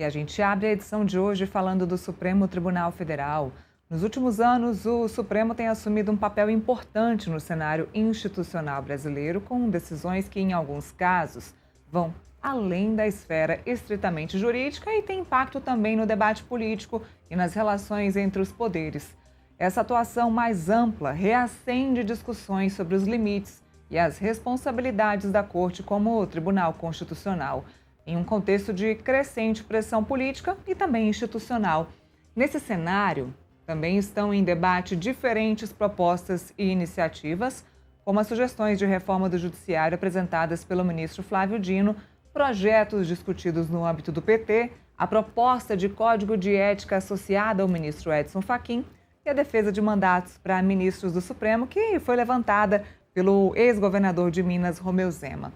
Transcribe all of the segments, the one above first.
E a gente abre a edição de hoje falando do Supremo Tribunal Federal. Nos últimos anos, o Supremo tem assumido um papel importante no cenário institucional brasileiro, com decisões que, em alguns casos, vão além da esfera estritamente jurídica e têm impacto também no debate político e nas relações entre os poderes. Essa atuação mais ampla reacende discussões sobre os limites e as responsabilidades da Corte como Tribunal Constitucional, em um contexto de crescente pressão política e também institucional. Nesse cenário, também estão em debate diferentes propostas e iniciativas, como as sugestões de reforma do Judiciário apresentadas pelo ministro Flávio Dino, projetos discutidos no âmbito do PT, a proposta de código de ética associada ao ministro Edson Fachin e a defesa de mandatos para ministros do Supremo, que foi levantada pelo ex-governador de Minas, Romeu Zema.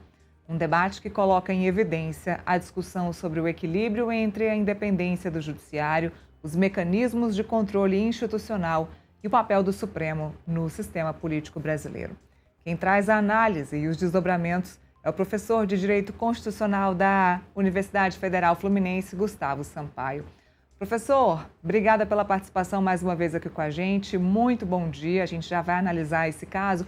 Um debate que coloca em evidência a discussão sobre o equilíbrio entre a independência do Judiciário, os mecanismos de controle institucional e o papel do Supremo no sistema político brasileiro. Quem traz a análise e os desdobramentos é o professor de Direito Constitucional da Universidade Federal Fluminense, Gustavo Sampaio. Professor, obrigada pela participação mais uma vez aqui com a gente. Muito bom dia. A gente já vai analisar esse caso.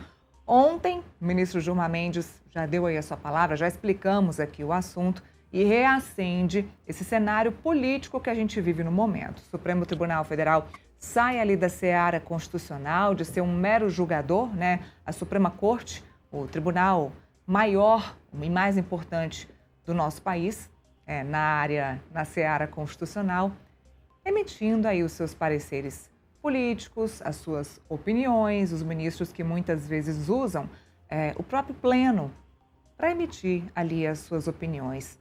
Ontem, o ministro Gilmar Mendes já deu aí a sua palavra, já explicamos aqui o assunto e reacende esse cenário político que a gente vive no momento. O Supremo Tribunal Federal sai ali da seara constitucional, de ser um mero julgador, né? A Suprema Corte, o tribunal maior e mais importante do nosso país, na seara constitucional, emitindo aí os seus pareceres políticos, as suas opiniões, os ministros que muitas vezes usam o próprio pleno para emitir ali as suas opiniões.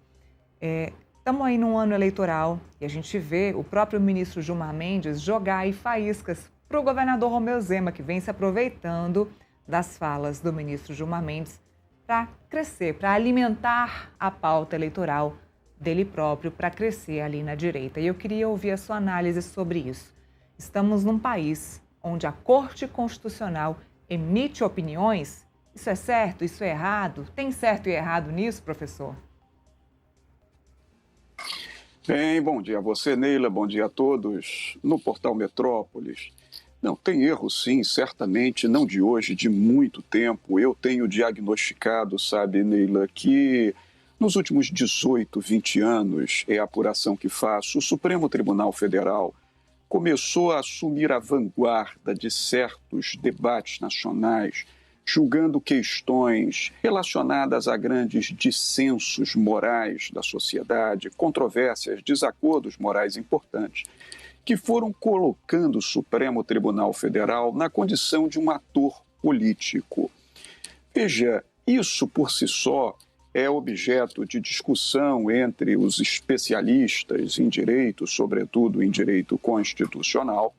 Estamos aí num ano eleitoral e a gente vê o próprio ministro Gilmar Mendes jogar aí faíscas para o governador Romeu Zema, que vem se aproveitando das falas do ministro Gilmar Mendes para crescer, para alimentar a pauta eleitoral dele próprio, para crescer ali na direita. E eu queria ouvir a sua análise sobre isso. Estamos num país onde a Corte Constitucional emite opiniões. Isso é certo? Isso é errado? Tem certo e errado nisso, professor? Bem, bom dia a você, Neila, bom dia a todos no Portal Metrópolis. Não, tem erro sim, certamente, não de hoje, de muito tempo. Eu tenho diagnosticado, sabe, Neila, que nos últimos 18, 20 anos, é a apuração que faço, o Supremo Tribunal Federal começou a assumir a vanguarda de certos debates nacionais, julgando questões relacionadas a grandes dissensos morais da sociedade, controvérsias, desacordos morais importantes, que foram colocando o Supremo Tribunal Federal na condição de um ator político. Veja, isso por si só é objeto de discussão entre os especialistas em direito, sobretudo em direito constitucional,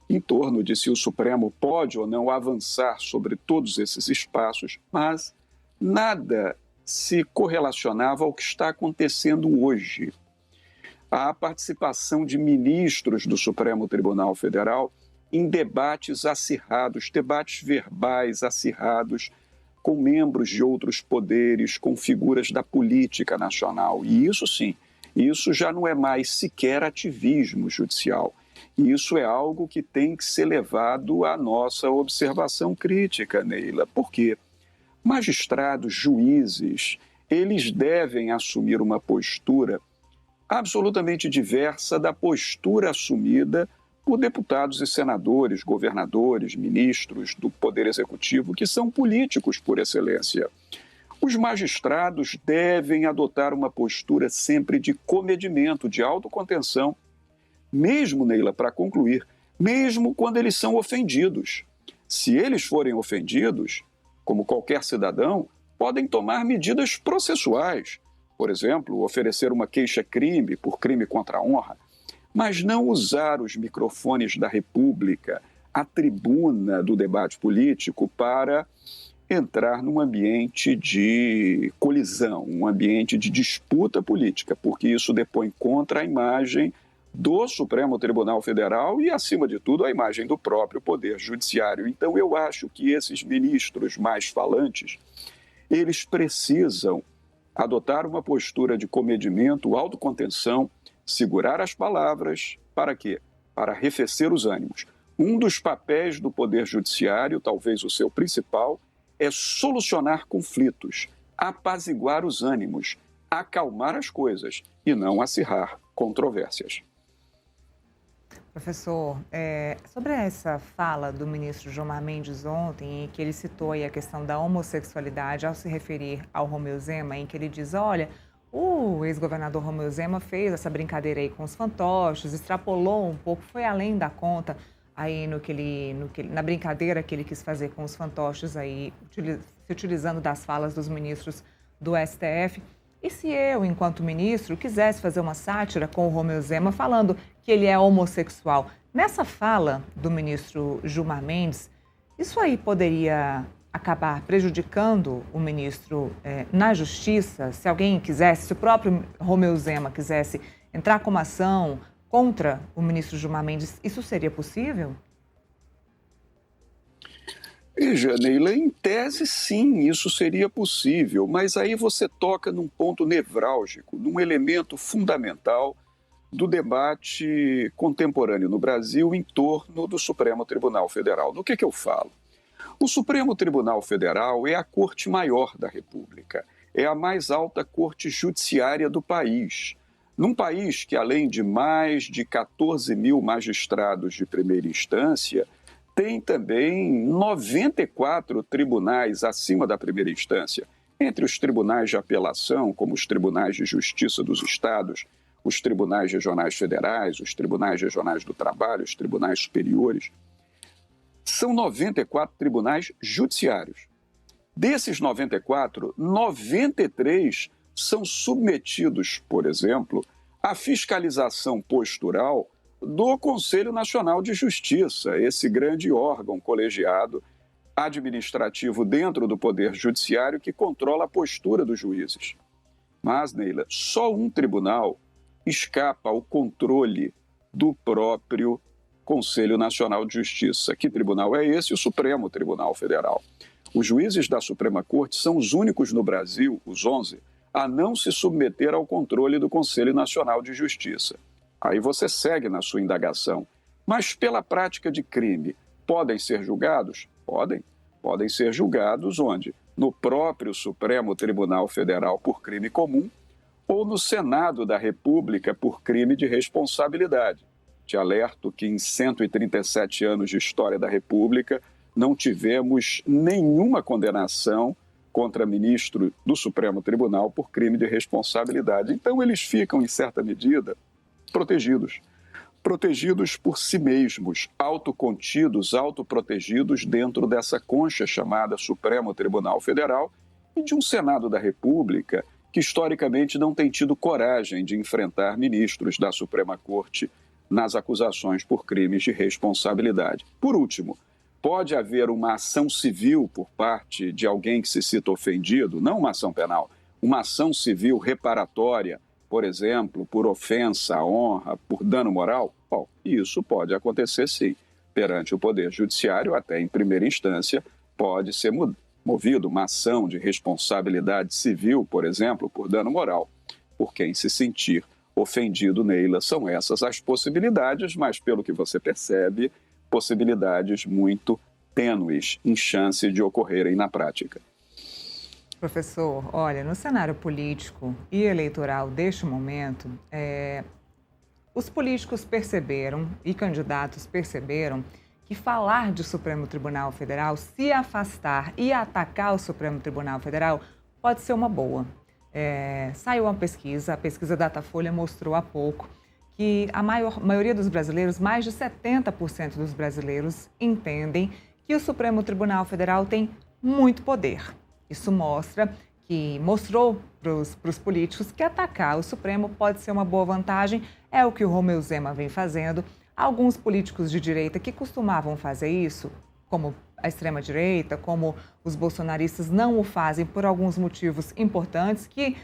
em torno de se o Supremo pode ou não avançar sobre todos esses espaços, mas nada se correlacionava ao que está acontecendo hoje. A participação de ministros do Supremo Tribunal Federal em debates acirrados, debates verbais acirrados, com membros de outros poderes, com figuras da política nacional. E isso sim, isso já não é mais sequer ativismo judicial. Isso é algo que tem que ser levado à nossa observação crítica, Neila. Por quê? Magistrados, juízes, eles devem assumir uma postura absolutamente diversa da postura assumida por deputados e senadores, governadores, ministros do Poder Executivo, que são políticos por excelência. Os magistrados devem adotar uma postura sempre de comedimento, de autocontenção, mesmo, Neila, para concluir, mesmo quando eles são ofendidos. Se eles forem ofendidos, como qualquer cidadão, podem tomar medidas processuais, por exemplo, oferecer uma queixa-crime por crime contra a honra, mas não usar os microfones da República, a tribuna do debate político, para entrar num ambiente de colisão, um ambiente de disputa política, porque isso depõe contra a imagem do Supremo Tribunal Federal e, acima de tudo, a imagem do próprio Poder Judiciário. Então, eu acho que esses ministros mais falantes, eles precisam adotar uma postura de comedimento, autocontenção, segurar as palavras, para quê? Para arrefecer os ânimos. Um dos papéis do Poder Judiciário, talvez o seu principal, é solucionar conflitos, apaziguar os ânimos, acalmar as coisas e não acirrar controvérsias. Professor, sobre essa fala do ministro Gilmar Mendes ontem, em que ele citou aí a questão da homossexualidade ao se referir ao Romeu Zema, em que ele diz, olha, o ex-governador Romeu Zema fez essa brincadeira aí com os fantoches, extrapolou um pouco, foi além da conta aí na brincadeira que ele quis fazer com os fantoches aí, se utilizando das falas dos ministros do STF. E se eu, enquanto ministro, quisesse fazer uma sátira com o Romeu Zema falando que ele é homossexual, nessa fala do ministro Gilmar Mendes, isso aí poderia acabar prejudicando o ministro na justiça? Se alguém quisesse, se o próprio Romeu Zema quisesse entrar com uma ação contra o ministro Gilmar Mendes, isso seria possível? Veja, Neila, em tese, sim, isso seria possível, mas aí você toca num ponto nevrálgico, num elemento fundamental do debate contemporâneo no Brasil em torno do Supremo Tribunal Federal. Do que eu falo? O Supremo Tribunal Federal é a corte maior da República, é a mais alta corte judiciária do país. Num país que, além de mais de 14 mil magistrados de primeira instância, tem também 94 tribunais acima da primeira instância, entre os tribunais de apelação, como os tribunais de justiça dos estados, os tribunais regionais federais, os tribunais regionais do trabalho, os tribunais superiores. São 94 tribunais judiciários. Desses 94, 93 são submetidos, por exemplo, à fiscalização postural do Conselho Nacional de Justiça, esse grande órgão colegiado administrativo dentro do Poder Judiciário que controla a postura dos juízes. Mas, Neila, só um tribunal escapa ao controle do próprio Conselho Nacional de Justiça. Que tribunal é esse? O Supremo Tribunal Federal. Os juízes da Suprema Corte são os únicos no Brasil, os 11, a não se submeter ao controle do Conselho Nacional de Justiça. Aí você segue na sua indagação. Mas pela prática de crime, podem ser julgados? Podem. Podem ser julgados onde? No próprio Supremo Tribunal Federal por crime comum ou no Senado da República por crime de responsabilidade. Te alerto que em 137 anos de história da República não tivemos nenhuma condenação contra ministro do Supremo Tribunal por crime de responsabilidade. Então eles ficam, em certa medida, protegidos por si mesmos, autocontidos, autoprotegidos dentro dessa concha chamada Supremo Tribunal Federal e de um Senado da República que historicamente não tem tido coragem de enfrentar ministros da Suprema Corte nas acusações por crimes de responsabilidade. Por último, pode haver uma ação civil por parte de alguém que se cita ofendido, não uma ação penal, uma ação civil reparatória, por exemplo, por ofensa à honra, por dano moral? Bom, isso pode acontecer sim. Perante o Poder Judiciário, até em primeira instância, pode ser movido uma ação de responsabilidade civil, por exemplo, por dano moral, por quem se sentir ofendido, Neila. São essas as possibilidades, mas pelo que você percebe, possibilidades muito tênues em chance de ocorrerem na prática. Professor, olha, no cenário político e eleitoral deste momento, os políticos perceberam e candidatos perceberam que falar de Supremo Tribunal Federal, se afastar e atacar o Supremo Tribunal Federal, pode ser uma boa. Saiu uma pesquisa, a pesquisa Datafolha mostrou há pouco que a maioria dos brasileiros, mais de 70% dos brasileiros, entendem que o Supremo Tribunal Federal tem muito poder. Isso mostrou para os políticos que atacar o Supremo pode ser uma boa vantagem, é o que o Romeu Zema vem fazendo. Alguns políticos de direita que costumavam fazer isso, como a extrema-direita, como os bolsonaristas, não o fazem por alguns motivos importantes que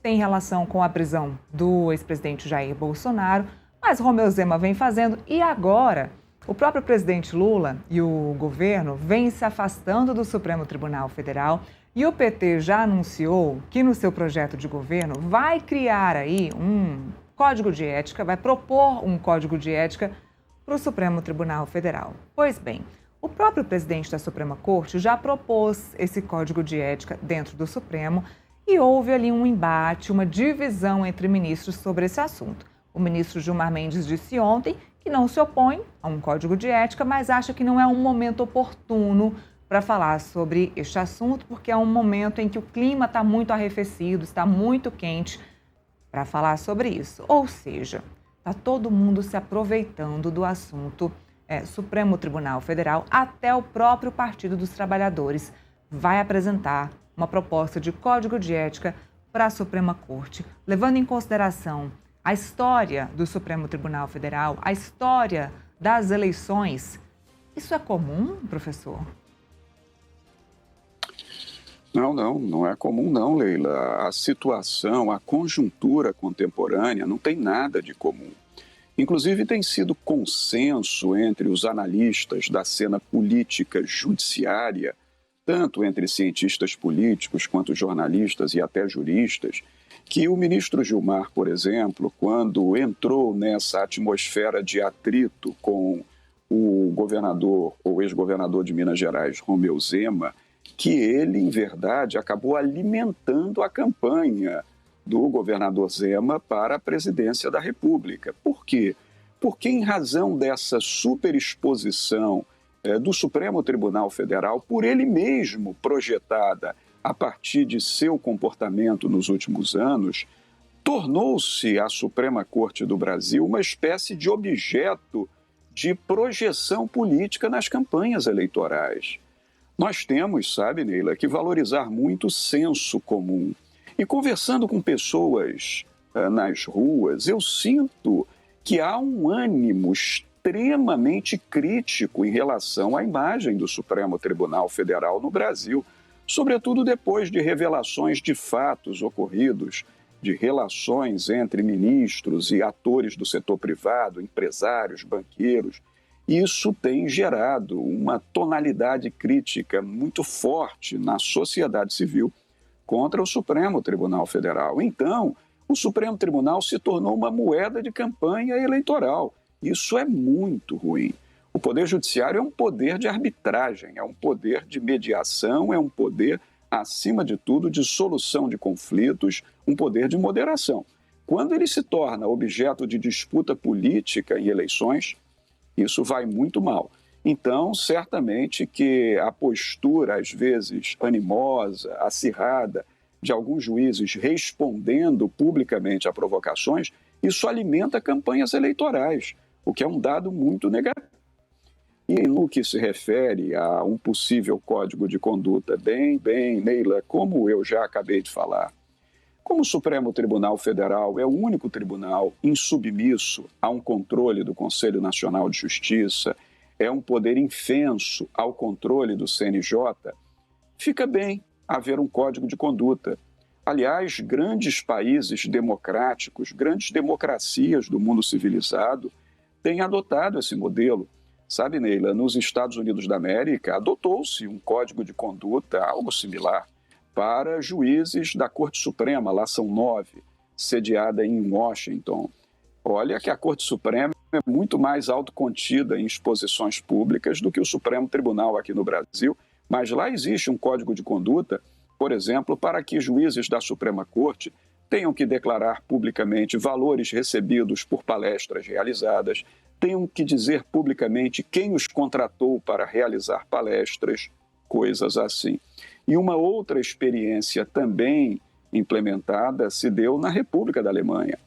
têm relação com a prisão do ex-presidente Jair Bolsonaro, mas Romeu Zema vem fazendo e agora o próprio presidente Lula e o governo vêm se afastando do Supremo Tribunal Federal E o PT já anunciou que no seu projeto de governo vai criar aí um código de ética, vai propor um código de ética para o Supremo Tribunal Federal. Pois bem, o próprio presidente da Suprema Corte já propôs esse código de ética dentro do Supremo e houve ali um embate, uma divisão entre ministros sobre esse assunto. O ministro Gilmar Mendes disse ontem que não se opõe a um código de ética, mas acha que não é um momento oportuno para falar sobre este assunto, porque é um momento em que o clima está muito arrefecido, está muito quente para falar sobre isso. Ou seja, está todo mundo se aproveitando do assunto Supremo Tribunal Federal. Até o próprio Partido dos Trabalhadores vai apresentar uma proposta de código de ética para a Suprema Corte, levando em consideração a história do Supremo Tribunal Federal, a história das eleições. Isso é comum, professor? Não é comum não, Leila. A situação, a conjuntura contemporânea não tem nada de comum. Inclusive tem sido consenso entre os analistas da cena política judiciária, tanto entre cientistas políticos quanto jornalistas e até juristas, que o ministro Gilmar, por exemplo, quando entrou nessa atmosfera de atrito com o governador ou ex-governador de Minas Gerais, Romeu Zema, que ele, em verdade, acabou alimentando a campanha do governador Zema para a presidência da República. Por quê? Porque, em razão dessa superexposição do Supremo Tribunal Federal, por ele mesmo projetada a partir de seu comportamento nos últimos anos, tornou-se a Suprema Corte do Brasil uma espécie de objeto de projeção política nas campanhas eleitorais. Nós temos, sabe, Neila, que valorizar muito o senso comum. E conversando com pessoas nas ruas, eu sinto que há um ânimo extremamente crítico em relação à imagem do Supremo Tribunal Federal no Brasil, sobretudo depois de revelações de fatos ocorridos, de relações entre ministros e atores do setor privado, empresários, banqueiros. Isso tem gerado uma tonalidade crítica muito forte na sociedade civil contra o Supremo Tribunal Federal. Então, o Supremo Tribunal se tornou uma moeda de campanha eleitoral. Isso é muito ruim. O Poder Judiciário é um poder de arbitragem, é um poder de mediação, é um poder, acima de tudo, de solução de conflitos, um poder de moderação. Quando ele se torna objeto de disputa política em eleições, isso vai muito mal. Então, certamente que a postura, às vezes animosa, acirrada, de alguns juízes respondendo publicamente a provocações, isso alimenta campanhas eleitorais, o que é um dado muito negativo. E no que se refere a um possível código de conduta, bem, Neila, como eu já acabei de falar, como o Supremo Tribunal Federal é o único tribunal insubmisso a um controle do Conselho Nacional de Justiça, é um poder infenso ao controle do CNJ, fica bem haver um código de conduta. Aliás, grandes países democráticos, grandes democracias do mundo civilizado têm adotado esse modelo. Sabe, Neila, nos Estados Unidos da América adotou-se um código de conduta, algo similar, para juízes da Corte Suprema, lá são 9, sediada em Washington. Olha que a Corte Suprema é muito mais autocontida em exposições públicas do que o Supremo Tribunal aqui no Brasil, mas lá existe um código de conduta, por exemplo, para que juízes da Suprema Corte tenham que declarar publicamente valores recebidos por palestras realizadas, tenham que dizer publicamente quem os contratou para realizar palestras, coisas assim. E uma outra experiência também implementada se deu na República da Alemanha.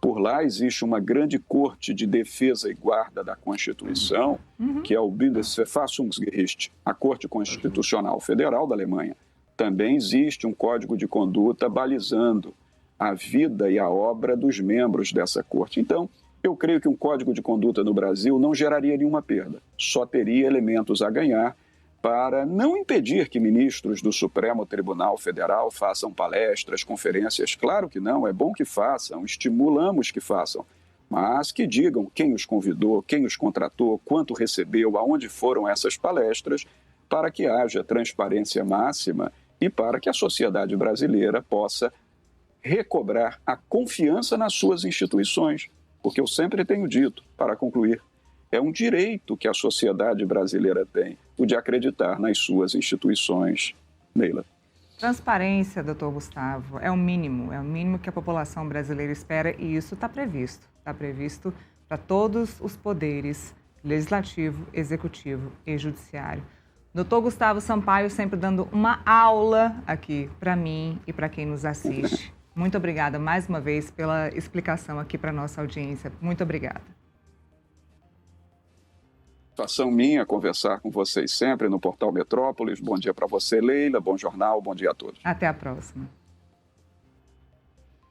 Por lá existe uma grande corte de defesa e guarda da Constituição, que é o Bundesverfassungsgericht, a Corte Constitucional Federal da Alemanha. Também existe um código de conduta balizando a vida e a obra dos membros dessa corte. Então, eu creio que um código de conduta no Brasil não geraria nenhuma perda, só teria elementos a ganhar para não impedir que ministros do Supremo Tribunal Federal façam palestras, conferências. Claro que não, é bom que façam, estimulamos que façam, mas que digam quem os convidou, quem os contratou, quanto recebeu, aonde foram essas palestras, para que haja transparência máxima e para que a sociedade brasileira possa recobrar a confiança nas suas instituições. Porque eu sempre tenho dito, para concluir, é um direito que a sociedade brasileira tem, o de acreditar nas suas instituições. Neila. Transparência, doutor Gustavo, é o mínimo que a população brasileira espera e isso está previsto para todos os poderes, legislativo, executivo e judiciário. Doutor Gustavo Sampaio sempre dando uma aula aqui para mim e para quem nos assiste. Muito obrigada mais uma vez pela explicação aqui para a nossa audiência. Muito obrigada. Satisfação minha conversar com vocês sempre no Portal Metrópolis. Bom dia para você, Leila. Bom jornal, bom dia a todos. Até a próxima.